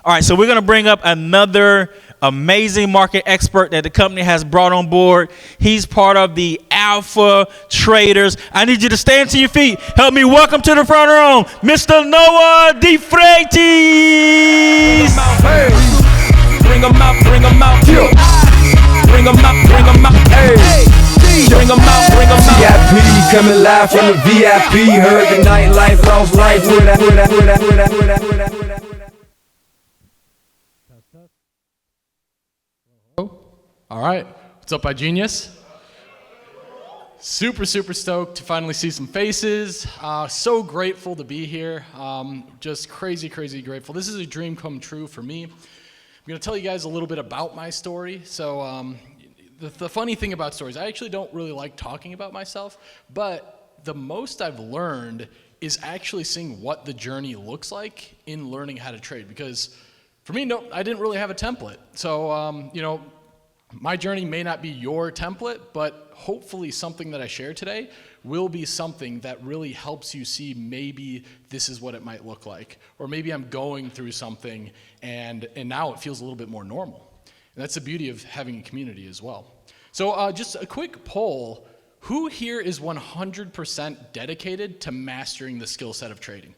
All right, so we're going to bring up another amazing market expert that the company has brought on board. He's part of the Alpha Traders. I need you to stand to your feet. Help me welcome to the front row, Mr. Noah DeFreitas. Hey. Bring them out, bring them out. Bring them out, bring them out. Hey. Bring them out, bring them out. VIP coming live from the VIP. Heard the nightlife, lost life. All right, what's up, iGenius? Super stoked to finally see some faces. So grateful to be here. Just crazy grateful. This is a dream come true for me. I'm gonna tell you guys a little bit about my story. So the funny thing about stories, I actually don't really like talking about myself, but the most I've learned is actually seeing what the journey looks like in learning how to trade. Because for me, no, I didn't really have a template. So my journey may not be your template, but hopefully something that I share today will be something that really helps you see maybe this is what it might look like. Or maybe I'm going through something and now it feels a little bit more normal. And that's the beauty of having a community as well. So just a quick poll. Who here is 100% dedicated to mastering the skill set of trading?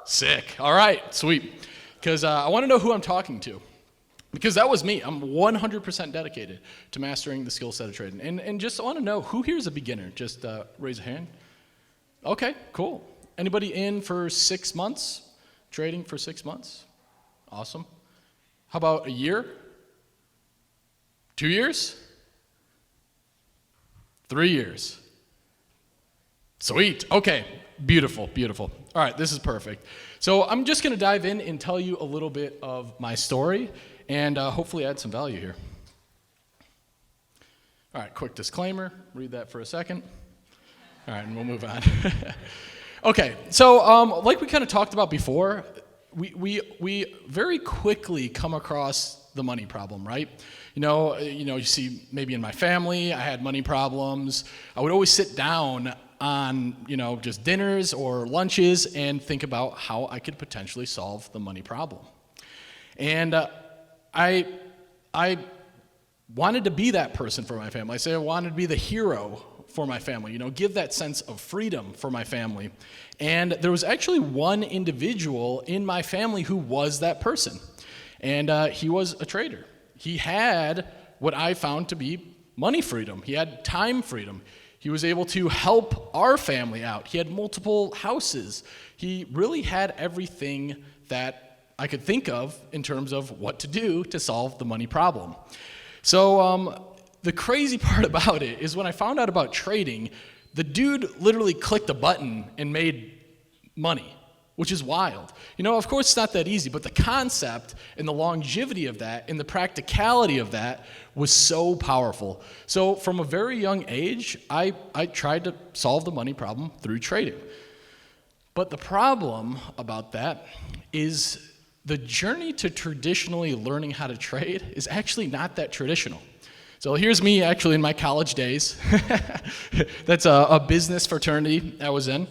Sick. All right, sweet. Because I want to know who I'm talking to. Because that was me. I'm 100% dedicated to mastering the skill set of trading. And just want to know, who here is a beginner? Just raise a hand. Okay, cool. Anybody in for 6 months? Trading for 6 months? Awesome. How about a year? 2 years? 3 years? Sweet. Okay, beautiful. All right, this is perfect. So I'm just going to dive in and tell you a little bit of my story and hopefully add some value here. All right, quick disclaimer. Read that for a second. All right, and we'll move on. Okay, so like we kind of talked about before, we very quickly come across the money problem, right? You see maybe in my family, I had money problems. I would always sit down on, just dinners or lunches and think about how I could potentially solve the money problem. And I wanted to be that person for my family. I wanted to be the hero for my family, give that sense of freedom for my family. And there was actually one individual in my family who was that person. And he was a trader. He had what I found to be money freedom. He had time freedom. He was able to help our family out. He had multiple houses. He really had everything that I could think of in terms of what to do to solve the money problem. So the crazy part about it is when I found out about trading, the dude literally clicked a button and made money, which is wild. Of course it's not that easy, but the concept and the longevity of that and the practicality of that was so powerful. So from a very young age, I tried to solve the money problem through trading. But the problem about that is the journey to traditionally learning how to trade is actually not that traditional. So here's me actually in my college days. That's a business fraternity I was in.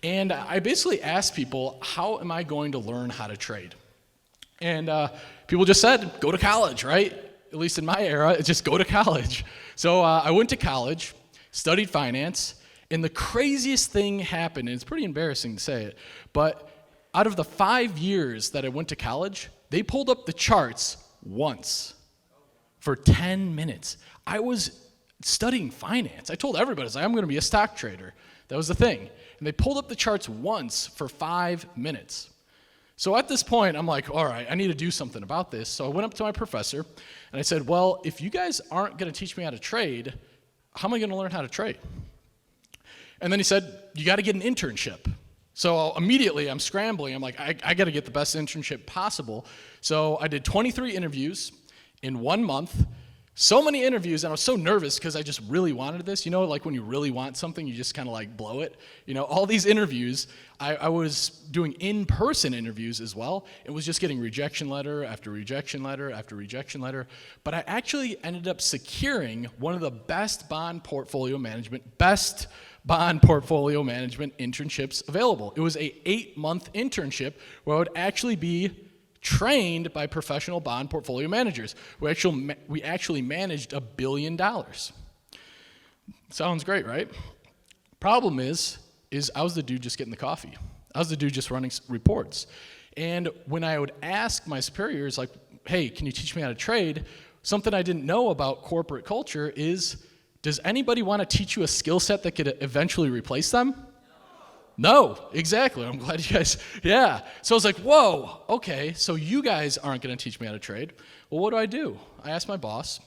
And I basically asked people, how am I going to learn how to trade? And people just said, go to college, right? At least in my era, it's just go to college. So I went to college, studied finance, and the craziest thing happened, and it's pretty embarrassing to say it, but out of the 5 years that I went to college, they pulled up the charts once for 10 minutes. I was studying finance. I told everybody, I'm going to be a stock trader. That was the thing. And they pulled up the charts once for 5 minutes. So at this point, I'm like, all right, I need to do something about this. So I went up to my professor, and I said, well, if you guys aren't going to teach me how to trade, how am I going to learn how to trade? And then he said, you got to get an internship. So immediately I'm scrambling. I'm like, I got to get the best internship possible. So I did 23 interviews in 1 month. So many interviews, and I was so nervous because I just really wanted this. Like when you really want something, you just kind of like blow it. All these interviews, I was doing in-person interviews as well. It was just getting rejection letter after rejection letter after rejection letter. But I actually ended up securing one of the best bond portfolio management, best bond portfolio management internships available. It was a 8-month internship where I would actually be trained by professional bond portfolio managers. We actually managed $1 billion. Sounds great, right? Problem is I was the dude just getting the coffee. I was the dude just running reports. And when I would ask my superiors, like, hey, can you teach me how to trade? Something I didn't know about corporate culture is, does anybody want to teach you a skill set that could eventually replace them? No, exactly. I'm glad you guys, yeah. So I was like, whoa, okay, so you guys aren't going to teach me how to trade. Well, what do? I asked my boss,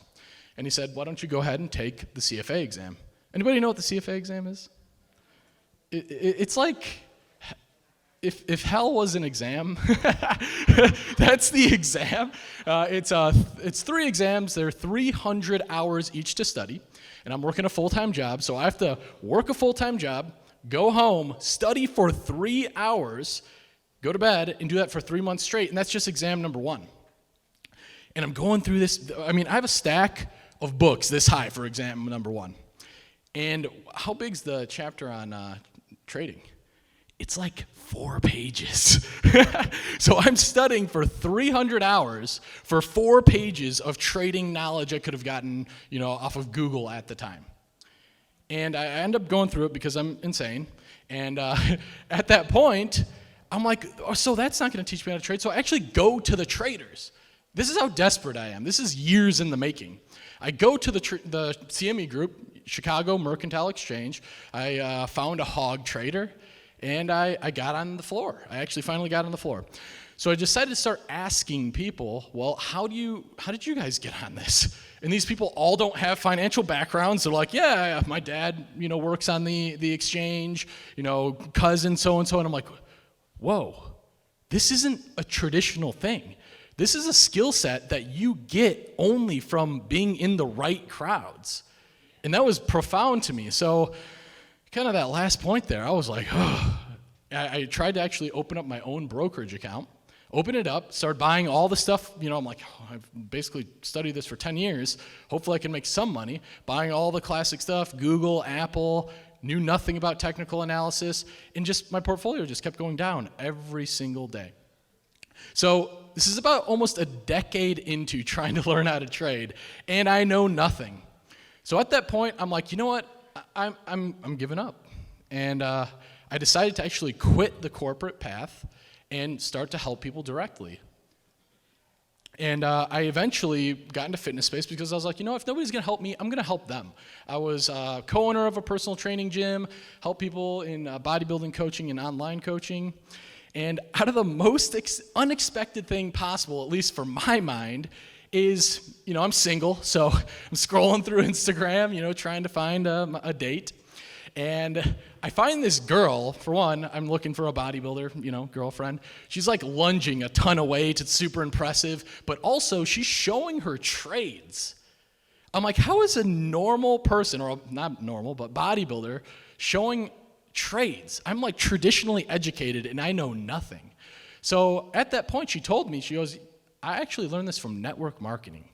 and he said, why don't you go ahead and take the CFA exam? Anybody know what the CFA exam is? It's like, if hell was an exam, that's the exam. It's 3 exams. They're 300 hours each to study, and I'm working a full-time job, so I have to work a full-time job, go home, study for 3 hours, go to bed, and do that for 3 months straight, and that's just exam number 1. And I'm going through this. I mean, I have a stack of books this high for exam number 1. And how big's the chapter on trading? It's like 4 pages. So I'm studying for 300 hours for 4 pages of trading knowledge I could have gotten, off of Google at the time. And I end up going through it because I'm insane. And at that point, I'm like, oh, so that's not going to teach me how to trade. So I actually go to the traders. This is how desperate I am. This is years in the making. I go to the CME group, Chicago Mercantile Exchange. I found a hog trader, and I got on the floor. I actually finally got on the floor. So I decided to start asking people, well, how did you guys get on this? And these people all don't have financial backgrounds. They're like, yeah, my dad, works on the exchange, cousin so-and-so. And I'm like, whoa, this isn't a traditional thing. This is a skill set that you get only from being in the right crowds. And that was profound to me. So kind of that last point there, I was like, oh. I tried to actually open up my own brokerage account, open it up, start buying all the stuff. I'm like, oh, I've basically studied this for 10 years. Hopefully I can make some money. Buying all the classic stuff, Google, Apple, knew nothing about technical analysis, and just my portfolio just kept going down every single day. So this is about almost a decade into trying to learn how to trade, and I know nothing. So at that point, I'm like, you know what? I'm giving up. And I decided to actually quit the corporate path and start to help people directly. And I eventually got into fitness space because I was like, if nobody's going to help me, I'm going to help them. I was co-owner of a personal training gym, help people in bodybuilding coaching and online coaching. And out of the most unexpected thing possible, at least for my mind, is, I'm single, so I'm scrolling through Instagram, trying to find a date. And I find this girl, for one, I'm looking for a bodybuilder, girlfriend. She's like lunging a ton of weight. It's super impressive. But also, she's showing her trades. I'm like, how is a normal person, or not normal, but bodybuilder, showing trades? I'm like traditionally educated, and I know nothing. So at that point, she told me, she goes, I actually learned this from network marketing.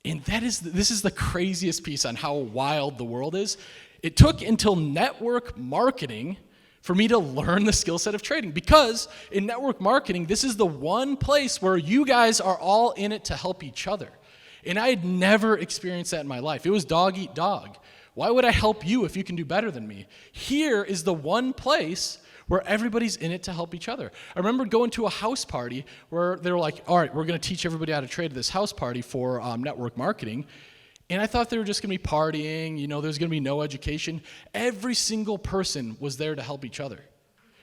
And this is the craziest piece on how wild the world is. It took until network marketing for me to learn the skill set of trading, because in network marketing, this is the one place where you guys are all in it to help each other. And I had never experienced that in my life. It was dog eat dog. Why would I help you if you can do better than me? Here is the one place where everybody's in it to help each other. I remember going to a house party where they were like, all right, we're going to teach everybody how to trade at this house party for network marketing. And I thought they were just going to be partying, there's going to be no education. Every single person was there to help each other.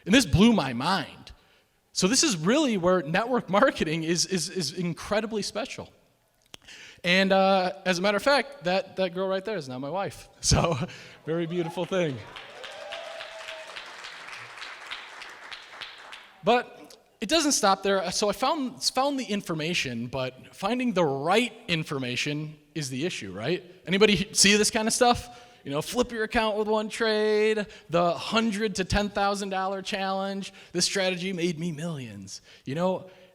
And this blew my mind. So this is really where network marketing is incredibly special. And as a matter of fact, that girl right there is now my wife. So very beautiful thing. But it doesn't stop there. So I found the information, but finding the right information is the issue, right? Anybody see this kind of stuff? Flip your account with one trade, the $100,000 to $10,000 challenge. This strategy made me millions.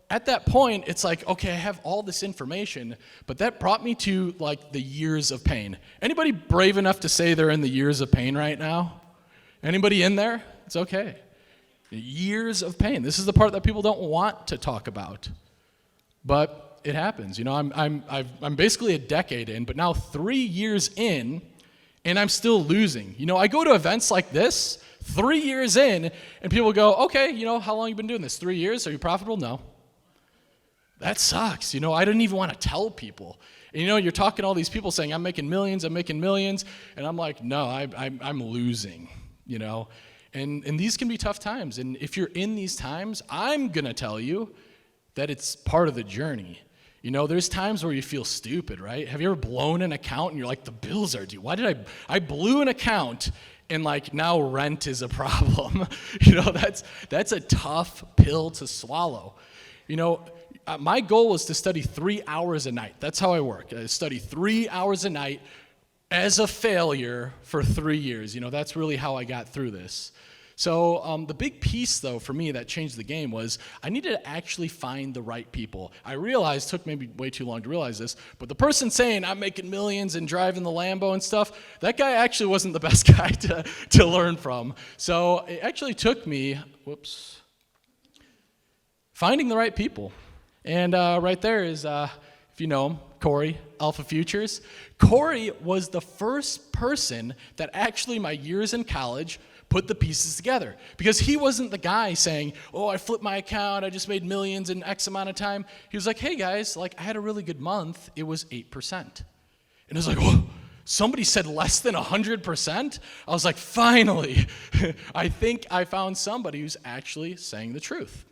At that point, it's like, okay, I have all this information, but that brought me to like the years of pain. Anybody brave enough to say they're in the years of pain right now? Anybody in there? It's okay. Years of pain. This is the part that people don't want to talk about. But it happens. You know, I'm basically a decade in, but now 3 years in, and I'm still losing. You know, I go to events like this, 3 years in, and people go, okay, you know, how long you been doing this? 3 years? Are you profitable? No. That sucks. You know, I didn't even want to tell people. And, you know, you're talking to all these people saying, I'm making millions, and I'm like, no, I'm losing, you know. And these can be tough times. And if you're in these times, I'm going to tell you that it's part of the journey. You know, there's times where you feel stupid, right? Have you ever blown an account and you're like, the bills are due? Why did I blew an account and like now rent is a problem? You know, that's a tough pill to swallow. You know, my goal was to study 3 hours a night. That's how I work. I study 3 hours a night as a failure for 3 years. You know, that's really how I got through this. So the big piece, though, for me that changed the game was I needed to actually find the right people. I realized, took maybe way too long to realize this, but the person saying I'm making millions and driving the Lambo and stuff, that guy actually wasn't the best guy to learn from. So it actually took me, finding the right people. And right there is, if you know him, Corey, Alpha Futures. Corey was the first person that actually my years in college put the pieces together. Because he wasn't the guy saying, oh, I flipped my account, I just made millions in X amount of time. He was like, hey guys, like I had a really good month, it was 8%. And I was like, oh, somebody said less than 100%? I was like, finally, I think I found somebody who's actually saying the truth.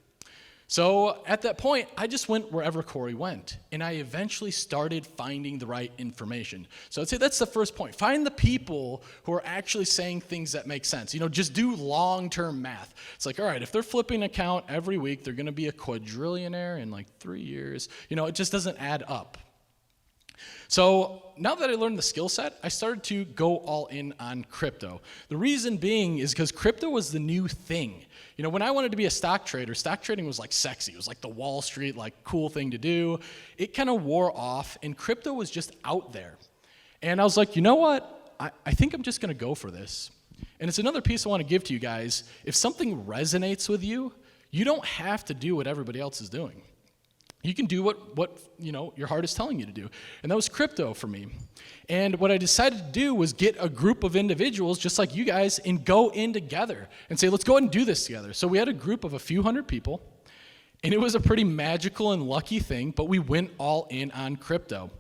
So at that point, I just went wherever Corey went, and I eventually started finding the right information. So I'd say that's the first point. Find the people who are actually saying things that make sense. You know, just do long-term math. It's like, all right, if they're flipping an account every week, they're going to be a quadrillionaire in like 3 years. You know, it just doesn't add up. So now that I learned the skill set, I started to go all in on crypto. The reason being is because crypto was the new thing. You know, when I wanted to be a stock trader, stock trading was like sexy. It was like the Wall Street, like cool thing to do. It kind of wore off, and crypto was just out there. And I was like, you know what? I think I'm just going to go for this. And it's another piece I want to give to you guys. If something resonates with you, you don't have to do what everybody else is doing. You can do what you know your heart is telling you to do. And that was crypto for me. And what I decided to do was get a group of individuals just like you guys and go in together and say, let's go ahead and do this together. So we had a group of a few hundred people, and it was a pretty magical and lucky thing, but we went all in on crypto.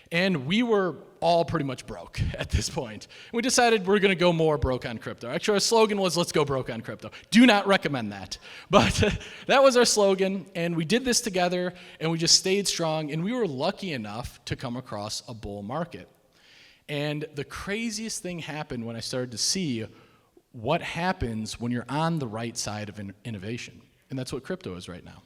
And we were all pretty much broke at this point. We decided we're going to go more broke on crypto. Actually, our slogan was, let's go broke on crypto. Do not recommend that. But that was our slogan, and we did this together, and we just stayed strong, and we were lucky enough to come across a bull market. And the craziest thing happened when I started to see what happens when you're on the right side of innovation. And that's what crypto is right now.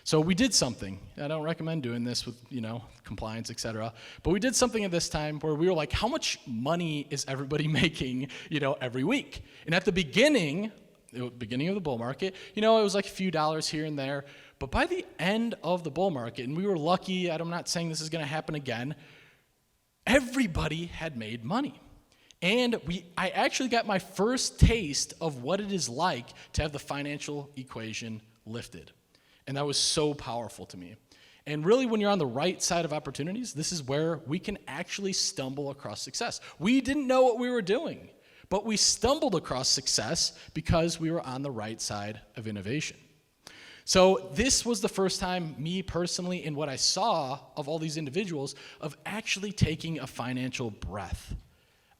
So we did something. I don't recommend doing this with, you know, compliance, et cetera. But we did something at this time where we were like, how much money is everybody making, you know, every week? And at the beginning of the bull market, you know, it was like a few dollars here and there. But by the end of the bull market, and we were lucky, I'm not saying this is going to happen again, everybody had made money. And I actually got my first taste of what it is like to have the financial equation lifted. And that was so powerful to me. And really, when you're on the right side of opportunities, this is where we can actually stumble across success. We didn't know what we were doing, but we stumbled across success because we were on the right side of innovation. So this was the first time, me personally, in what I saw of all these individuals, of actually taking a financial breath.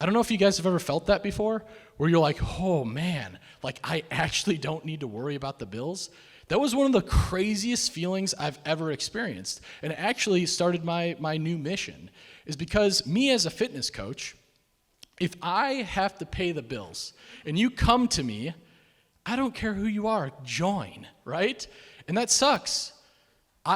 I don't know if you guys have ever felt that before, where you're like, oh man, like I actually don't need to worry about the bills. That was one of the craziest feelings I've ever experienced. And it actually started my new mission, is because me as a fitness coach, if I have to pay the bills and you come to me, I don't care who you are, join, right? And that sucks.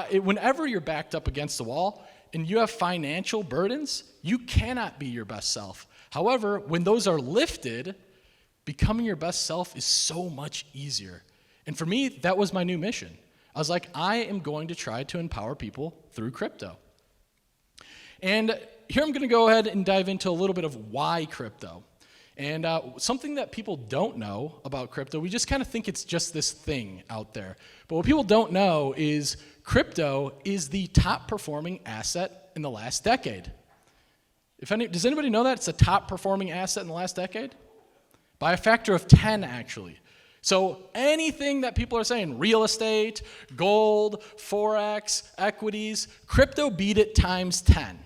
Whenever you're backed up against the wall and you have financial burdens, you cannot be your best self. However, when those are lifted, becoming your best self is so much easier. And for me, that was my new mission. I was like, I am going to try to empower people through crypto. And here I'm going to go ahead and dive into a little bit of why crypto. And something that people don't know about crypto, we just kind of think it's just this thing out there. But what people don't know is crypto is the top performing asset in the last decade. Does anybody know that? It's the top performing asset in the last decade? By a factor of 10, actually. So anything that people are saying, real estate, gold, Forex, equities, crypto beat it times 10.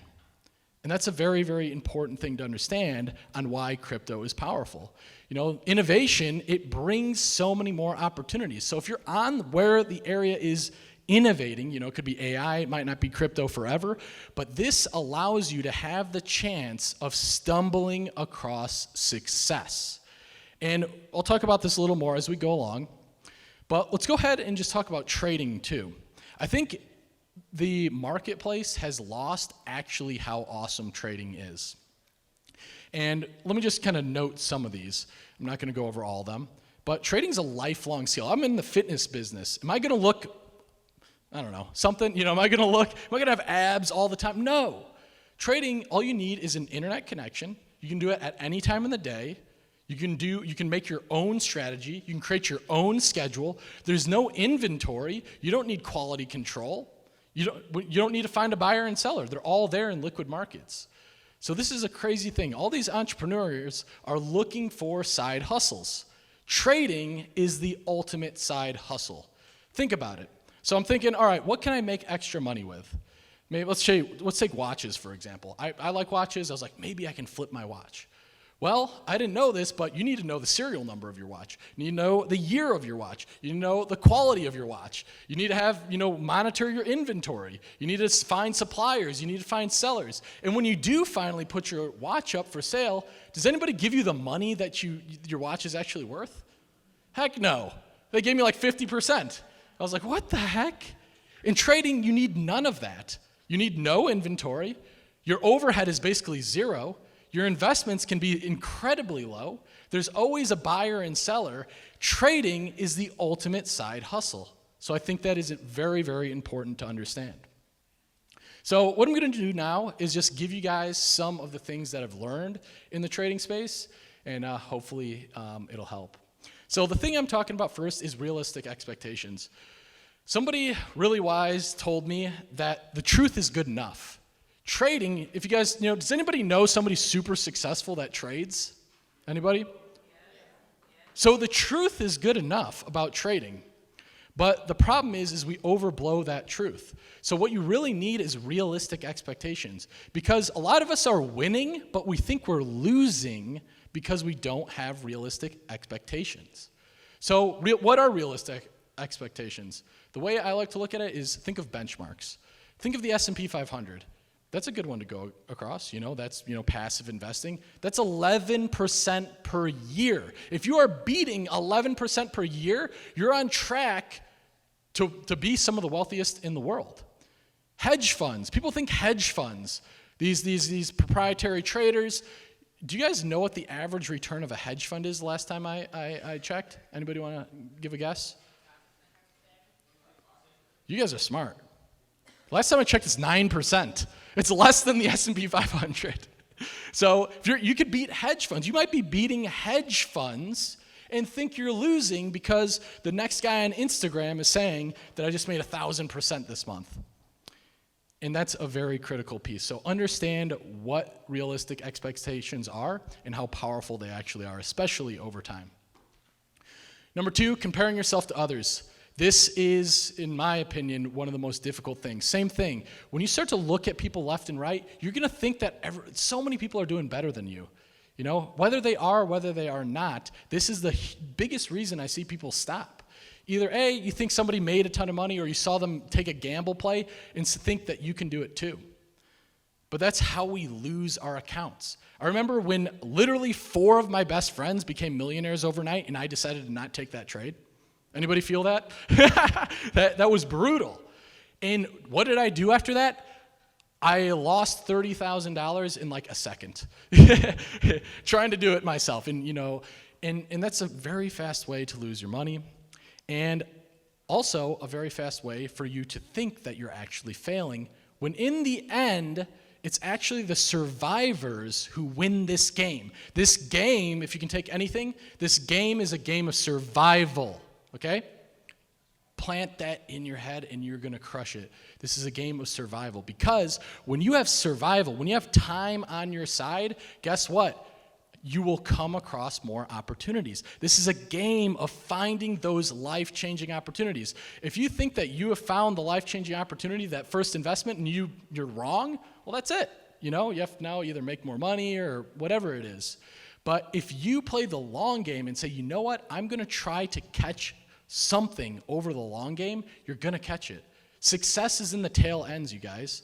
And that's a very, very important thing to understand on why crypto is powerful. Innovation, it brings so many more opportunities. So if you're on where the area is innovating, it could be AI, it might not be crypto forever, but this allows you to have the chance of stumbling across success. And I'll talk about this a little more as we go along, but let's go ahead and just talk about trading too. I think the marketplace has lost actually how awesome trading is. And let me just kind of note some of these. I'm not going to go over all of them, but trading's a lifelong skill. I'm in the fitness business. Am I going to look, I don't know, something, am I going to have abs all the time? No. Trading, all you need is an internet connection. You can do it at any time in the day. You can make your own strategy. You can create your own schedule. There's no inventory. You don't need quality control. You don't need to find a buyer and seller. They're all there in liquid markets. So this is a crazy thing. All these entrepreneurs are looking for side hustles. Trading is the ultimate side hustle. Think about it. So I'm thinking, all right, what can I make extra money with? Maybe let's take watches, for example. I like watches. I was like, maybe I can flip my watch. Well, I didn't know this, but you need to know the serial number of your watch. You need to know the year of your watch. You need to know the quality of your watch. You need to have, monitor your inventory. You need to find suppliers. You need to find sellers. And when you do finally put your watch up for sale, does anybody give you the money that your watch is actually worth? Heck no. They gave me like 50%. I was like, what the heck? In trading, you need none of that. You need no inventory. Your overhead is basically zero. Your investments can be incredibly low. There's always a buyer and seller. Trading is the ultimate side hustle. So I think that is very, very important to understand. So what I'm going to do now is just give you guys some of the things that I've learned in the trading space, and hopefully it'll help. So the thing I'm talking about first is realistic expectations. Somebody really wise told me that the truth is good enough. Trading, if you guys, does anybody know somebody super successful that trades? Anybody? So the truth is good enough about trading, but the problem is we overblow that truth. So what you really need is realistic expectations, because a lot of us are winning, but we think we're losing because we don't have realistic expectations. So what are realistic expectations? The way I like to look at it is think of benchmarks. Think of the S&P 500. That's a good one to go across, that's, passive investing. That's 11% per year. If you are beating 11% per year, you're on track to be some of the wealthiest in the world. Hedge funds, people think hedge funds, these proprietary traders. Do you guys know what the average return of a hedge fund is the last time I checked? Anybody want to give a guess? You guys are smart. Last time I checked, it's 9%. It's less than the S&P 500. So if you could beat hedge funds. You might be beating hedge funds and think you're losing because the next guy on Instagram is saying that I just made 1,000% this month. And that's a very critical piece. So understand what realistic expectations are and how powerful they actually are, especially over time. Number 2, comparing yourself to others. This is, in my opinion, one of the most difficult things. Same thing. When you start to look at people left and right, you're going to think that so many people are doing better than you. Whether they are, whether they are not, this is the biggest reason I see people stop. Either A, you think somebody made a ton of money, or you saw them take a gamble play and think that you can do it too. But that's how we lose our accounts. I remember when literally 4 of my best friends became millionaires overnight, and I decided to not take that trade. Anybody feel that? that was brutal. And what did I do after that? I lost $30,000 in like a second trying to do it myself. And and that's a very fast way to lose your money, and also a very fast way for you to think that you're actually failing, when in the end It's actually the survivors who win this game. This game, if you can take anything, this game is a game of survival, okay? Plant that in your head and you're going to crush it. This is a game of survival, because when you have survival, when you have time on your side, guess what? You will come across more opportunities. This is a game of finding those life-changing opportunities. If you think that you have found the life-changing opportunity, that first investment, and you're wrong, well, that's it. You have to now either make more money or whatever it is. But if you play the long game and say, you know what, I'm going to try to catch something over the long game, you're going to catch it. Success is in the tail ends, you guys.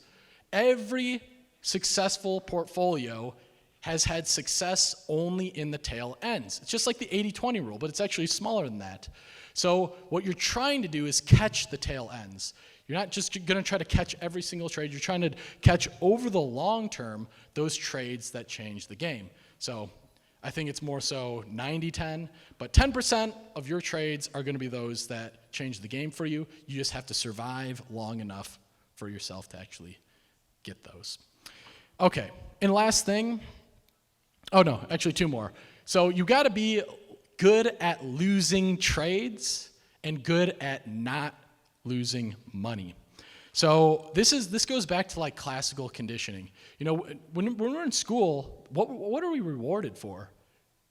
Every successful portfolio has had success only in the tail ends. It's just like the 80-20 rule, but it's actually smaller than that. So what you're trying to do is catch the tail ends. You're not just going to try to catch every single trade. You're trying to catch over the long term those trades that change the game. So I think it's more so 90-10, but 10% of your trades are going to be those that change the game for you. You just have to survive long enough for yourself to actually get those. Okay, and last thing, oh no, actually two more. So you got to be good at losing trades and good at not losing money. So this goes back to like classical conditioning. When we're in school, what are we rewarded for?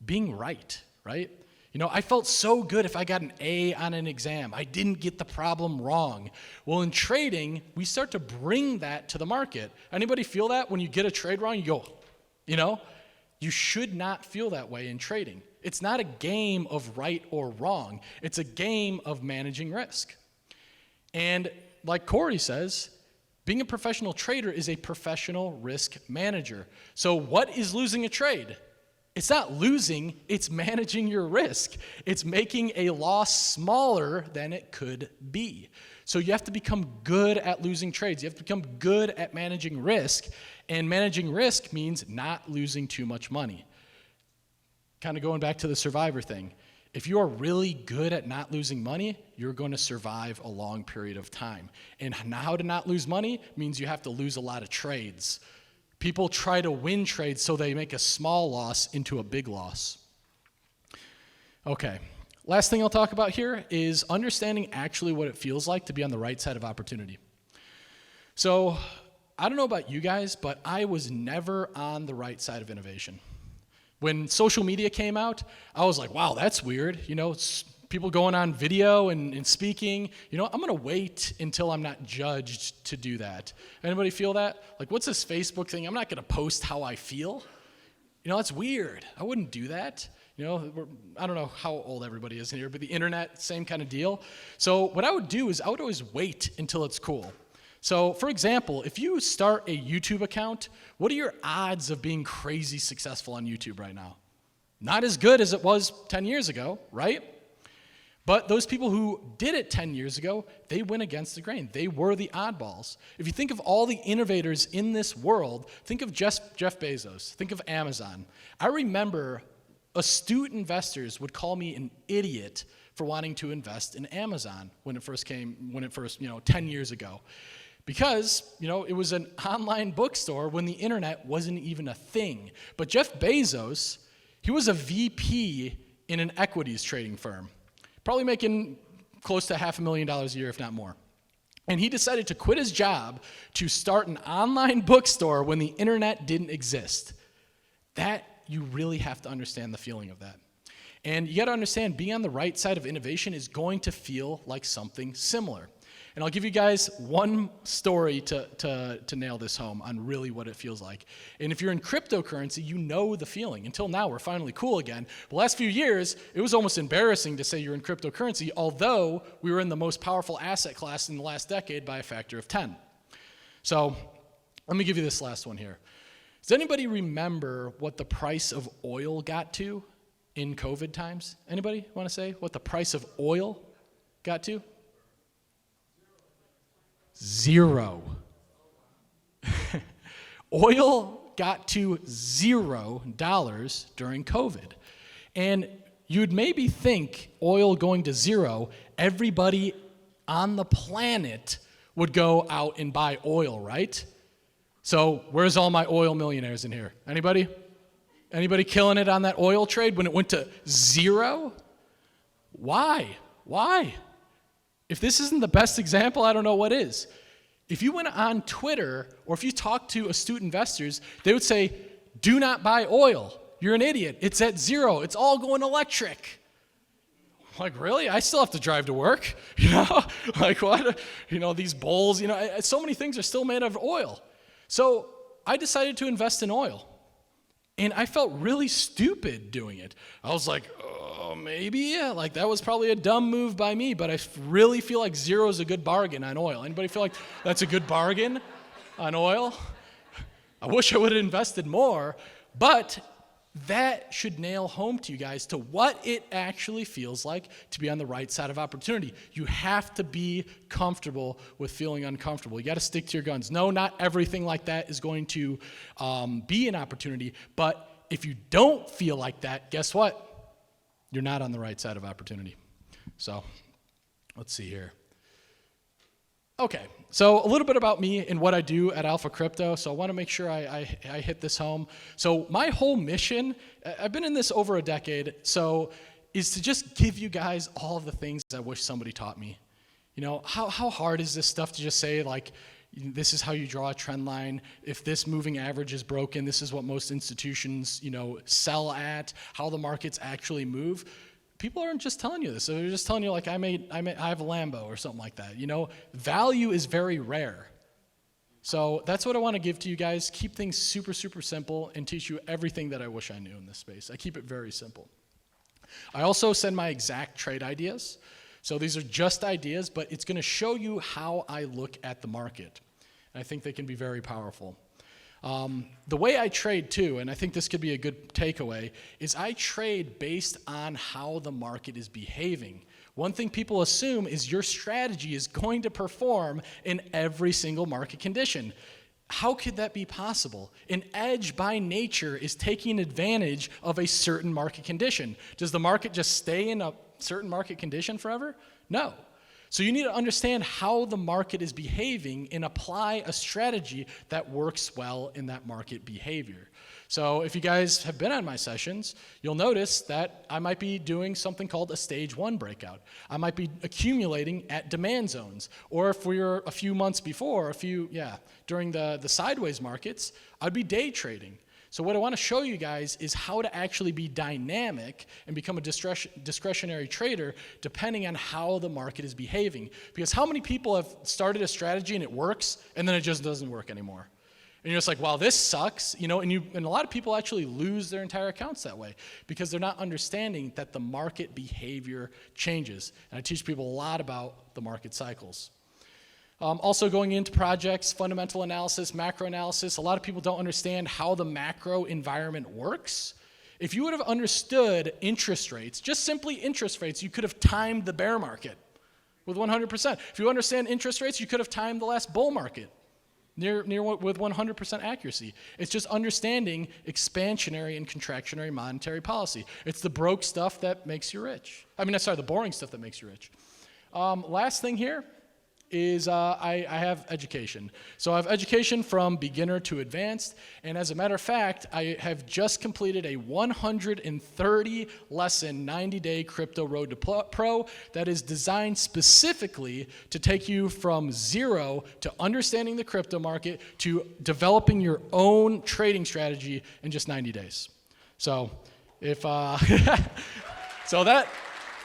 Being right? I felt so good if I got an A on an exam. I didn't get the problem wrong. Well, in trading, we start to bring that to the market. Anybody feel that when you get a trade wrong, you go, you should not feel that way in trading. It's not a game of right or wrong. It's a game of managing risk. And like Corey says, being a professional trader is a professional risk manager. So what is losing a trade? It's not losing, it's managing your risk. It's making a loss smaller than it could be. So you have to become good at losing trades. You have to become good at managing risk. And managing risk means not losing too much money. Kind of going back to the survivor thing. If you are really good at not losing money, you're going to survive a long period of time. And how to not lose money means you have to lose a lot of trades. People try to win trades so they make a small loss into a big loss. Okay, last thing I'll talk about here is understanding actually what it feels like to be on the right side of opportunity. So I don't know about you guys, but I was never on the right side of innovation. When social media came out, I was like, wow, that's weird. It's people going on video and speaking. I'm going to wait until I'm not judged to do that. Anybody feel that? Like, what's this Facebook thing? I'm not going to post how I feel. That's weird. I wouldn't do that. I don't know how old everybody is in here, but the internet, same kind of deal. So what I would do is I would always wait until it's cool. So, for example, if you start a YouTube account, what are your odds of being crazy successful on YouTube right now? Not as good as it was 10 years ago, right? But those people who did it 10 years ago, they went against the grain. They were the oddballs. If you think of all the innovators in this world, think of Jeff Bezos. Think of Amazon. I remember astute investors would call me an idiot for wanting to invest in Amazon when it first 10 years ago. Because, it was an online bookstore when the internet wasn't even a thing. But Jeff Bezos, he was a VP in an equities trading firm, probably making close to $500,000 a year, if not more. And he decided to quit his job to start an online bookstore when the internet didn't exist. That, you really have to understand the feeling of that. And you got to understand, being on the right side of innovation is going to feel like something similar. And I'll give you guys one story to nail this home on really what it feels like. And if you're in cryptocurrency, you know the feeling. Until now, we're finally cool again. The last few years, it was almost embarrassing to say you're in cryptocurrency, although we were in the most powerful asset class in the last decade by a factor of 10. So let me give you this last one here. Does anybody remember what the price of oil got to in COVID times? Anybody want to say what the price of oil got to? 0. Oil got to $0 during COVID. And you'd maybe think oil going to 0, everybody on the planet would go out and buy oil, right? So where's all my oil millionaires in here? Anybody? Anybody killing it on that oil trade when it went to zero? Why? Why? If this isn't the best example, I don't know what is. If you went on Twitter or if you talked to astute investors, they would say, do not buy oil. You're an idiot. It's at zero. It's all going electric. Like, really? I still have to drive to work. Like what? These bowls, so many things are still made of oil. So I decided to invest in oil. And I felt really stupid doing it. I was like, oh, maybe, yeah. Like, that was probably a dumb move by me, but I really feel like zero is a good bargain on oil. Anybody feel like that's a good bargain on oil? I wish I would have invested more, but that should nail home to you guys to what it actually feels like to be on the right side of opportunity. You have to be comfortable with feeling uncomfortable. You got to stick to your guns. No, not everything like that is going to be an opportunity, but if you don't feel like that, guess what? You're not on the right side of opportunity. So let's see here. Okay, so a little bit about me and what I do at Alpha Crypto. So I want to make sure I hit this home. So my whole mission, I've been in this over a decade, is to just give you guys all of the things I wish somebody taught me. How hard is this stuff to just say, like, this is how you draw a trend line. If this moving average is broken, this is what most institutions, sell at, how the markets actually move. People aren't just telling you this. They're just telling you, like, I have a Lambo or something like that. Value is very rare. So that's what I want to give to you guys. Keep things super, super simple and teach you everything that I wish I knew in this space. I keep it very simple. I also send my exact trade ideas. So these are just ideas, but it's going to show you how I look at the market. And I think they can be very powerful. The way I trade too, and I think this could be a good takeaway, is I trade based on how the market is behaving. One thing people assume is your strategy is going to perform in every single market condition. How could that be possible? An edge by nature is taking advantage of a certain market condition. Does the market just stay in a certain market condition forever? No. So you need to understand how the market is behaving and apply a strategy that works well in that market behavior. So if you guys have been on my sessions, you'll notice that I might be doing something called a stage 1 breakout. I might be accumulating at demand zones. Or if we were a few months before, during the sideways markets, I'd be day trading. So what I want to show you guys is how to actually be dynamic and become a discretionary trader depending on how the market is behaving. Because how many people have started a strategy and it works and then it just doesn't work anymore? And you're just like, wow, this sucks, and a lot of people actually lose their entire accounts that way because they're not understanding that the market behavior changes. And I teach people a lot about the market cycles. Also going into projects, fundamental analysis, macro analysis, a lot of people don't understand how the macro environment works. If you would have understood interest rates, just simply interest rates, you could have timed the bear market with 100%. If you understand interest rates, you could have timed the last bull market near with 100% accuracy. It's just understanding expansionary and contractionary monetary policy. It's the broke stuff that makes you rich. The boring stuff that makes you rich. Last thing here is I have education. So I have education from beginner to advanced, and as a matter of fact, I have just completed a 130 lesson 90-day crypto road to pro that is designed specifically to take you from zero to understanding the crypto market to developing your own trading strategy in just 90 days. So if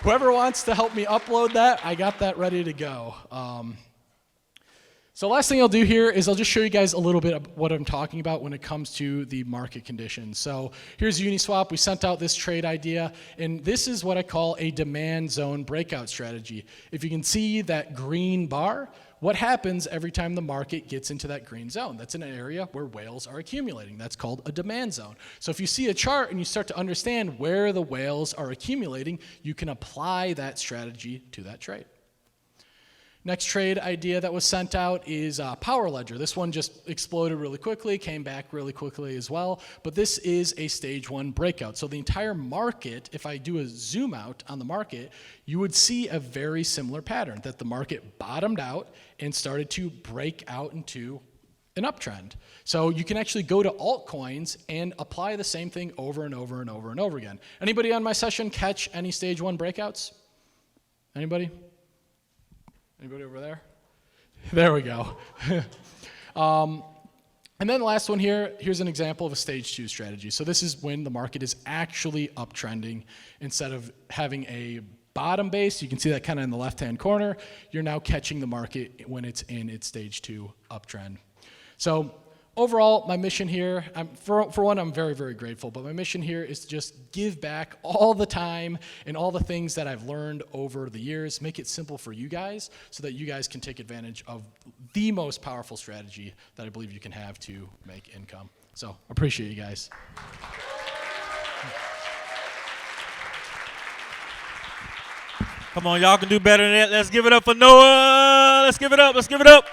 whoever wants to help me upload that, I got that ready to go. So last thing I'll do here is I'll just show you guys a little bit of what I'm talking about when it comes to the market conditions. So here's Uniswap. We sent out this trade idea, and this is what I call a demand zone breakout strategy. If you can see that green bar, what happens every time the market gets into that green zone? That's an area where whales are accumulating. That's called a demand zone. So if you see a chart and you start to understand where the whales are accumulating, you can apply that strategy to that trade. Next trade idea that was sent out is Power Ledger. This one just exploded really quickly, came back really quickly as well, but this is a stage 1 breakout. So the entire market, if I do a zoom out on the market, you would see a very similar pattern, that the market bottomed out and started to break out into an uptrend. So you can actually go to altcoins and apply the same thing over and over and over and over again. Anybody on my session catch any stage 1 breakouts? Anybody? Anybody over there? There we go. And then the last one here, here's an example of a stage 2 strategy. So this is when the market is actually uptrending. Instead of having a bottom base, you can see that kind of in the left-hand corner, you're now catching the market when it's in its stage 2 uptrend. So overall, my mission here, for one, I'm very, very grateful, but my mission here is to just give back all the time and all the things that I've learned over the years, make it simple for you guys so that you guys can take advantage of the most powerful strategy that I believe you can have to make income. So appreciate you guys. Come on, y'all can do better than that. Let's give it up for Noah. Let's give it up. Let's give it up.